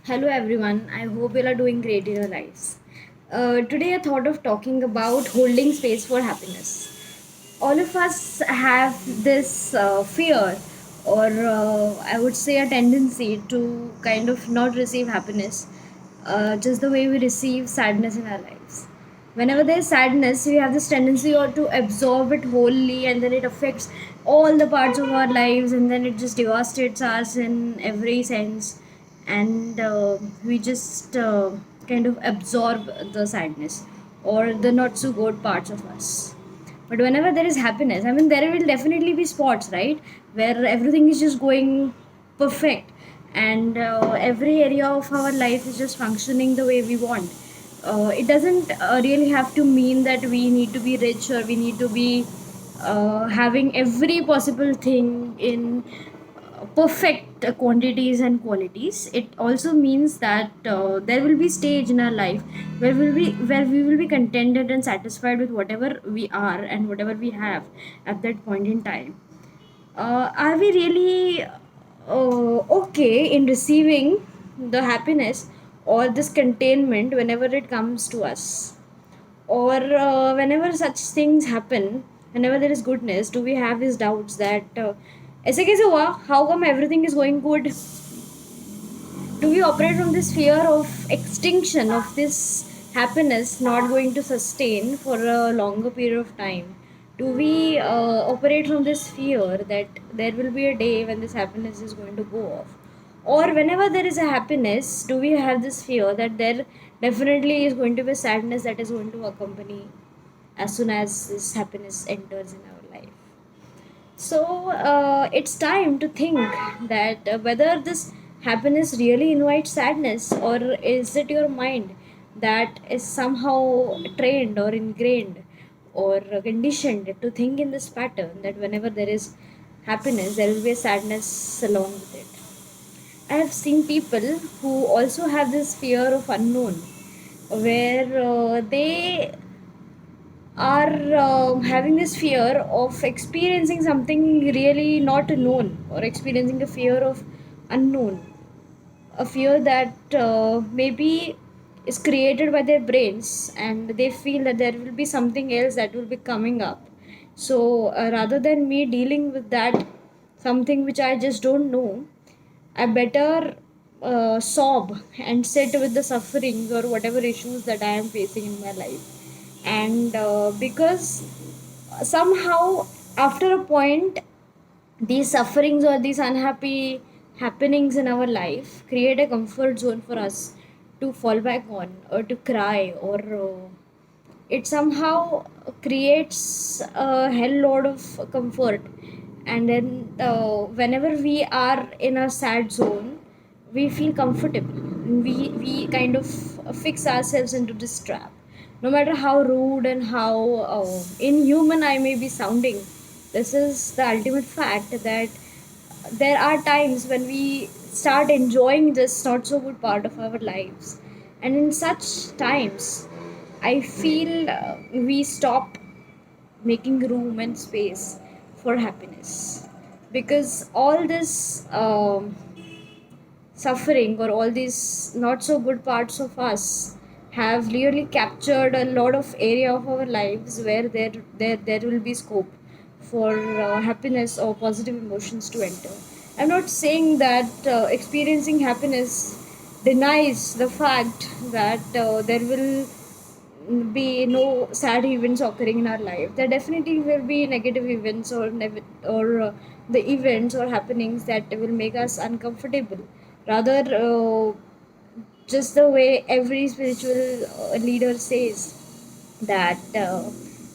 Hello everyone, I hope you are doing great in your lives. Today I thought of talking about holding space for happiness. All of us have this fear, or I would say a tendency to kind of not receive happiness just the way we receive sadness in our lives. Whenever there's sadness, we have this tendency or to absorb it wholly, and then it affects all the parts of our lives, and then it just devastates us in every sense, and we just kind of absorb the sadness or the not so good parts of us. But whenever there is happiness, I mean, there will definitely be spots, right, where everything is just going perfect, and every area of our life is just functioning the way we want. It doesn't really have to mean that we need to be rich or we need to be having every possible thing in perfect quantities and qualities. It also means that there will be stage in our life where we will be contented and satisfied with whatever we are and whatever we have at that point in time. Are we really okay in receiving the happiness or this containment whenever it comes to us? Or whenever such things happen, whenever there is goodness, do we have these doubts that ऐसे कैसे हुआ, how come everything is going good? Do we operate from this fear of extinction of this happiness not going to sustain for a longer period of time? Do we operate from this fear that there will be a day when this happiness is going to go off? Or whenever there is a happiness, do we have this fear that there definitely is going to be sadness that is going to accompany as soon as this happiness enters in our life? So it's time to think that whether this happiness really invites sadness, or is it your mind that is somehow trained or ingrained or conditioned to think in this pattern that whenever there is happiness, there will be a sadness along with it. I have seen people who also have this fear of unknown, where they are having this fear of experiencing something really not known, or experiencing a fear of unknown, a fear that maybe is created by their brains, and they feel that there will be something else that will be coming up. So rather than me dealing with that something which I just don't know, I better sob and sit with the sufferings or whatever issues that I am facing in my life. And because somehow, after a point, these sufferings or these unhappy happenings in our life create a comfort zone for us to fall back on, or to cry, or it somehow creates a hell load of comfort. And then whenever we are in a sad zone, we feel comfortable. We kind of fix ourselves into this trap, no matter how rude and how inhuman I may be sounding. This is the ultimate fact that there are times when we start enjoying this not so good part of our lives, and in such times I feel we stop making room and space for happiness, because all this suffering or all these not so good parts of us have really captured a lot of area of our lives where there will be scope for happiness or positive emotions to enter. I'm not saying that experiencing happiness denies the fact that there will be no sad events occurring in our life. There definitely will be negative events, or the events or happenings that will make us uncomfortable. Rather, just the way every spiritual leader says that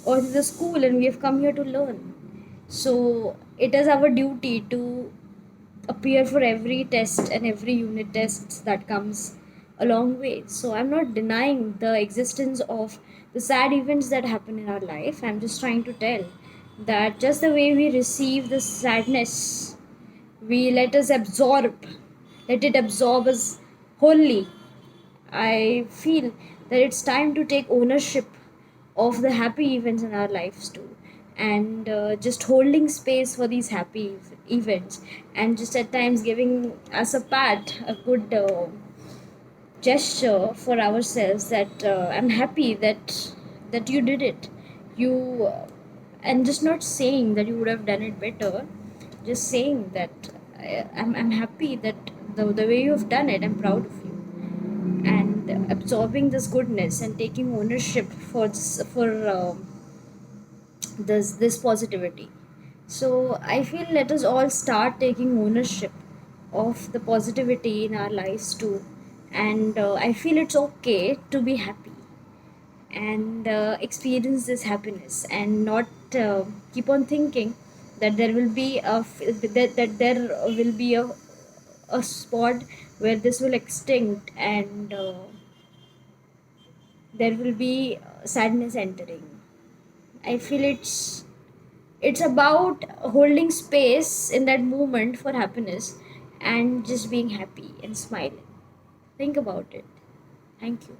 or the school and we have come here to learn. So it is our duty to appear for every test and every unit tests that comes a long way. So I'm not denying the existence of the sad events that happen in our life. I'm just trying to tell that just the way we receive the sadness, we let it absorb us wholly. I feel that it's time to take ownership of the happy events in our lives too, and just holding space for these happy events, and just at times giving us a pat, a good gesture for ourselves that I'm happy that you did it. You and just not saying that you would have done it better, just saying that I'm happy that the way you've done it, I'm proud of you, and absorbing this goodness and taking ownership for this positivity. So I feel let us all start taking ownership of the positivity in our lives too, and I feel it's okay to be happy and experience this happiness, and not keep on thinking that there will be that there will be a spot where this will extinct, and there will be sadness entering. I feel it's about holding space in that moment for happiness and just being happy and smiling. Think about it. Thank you.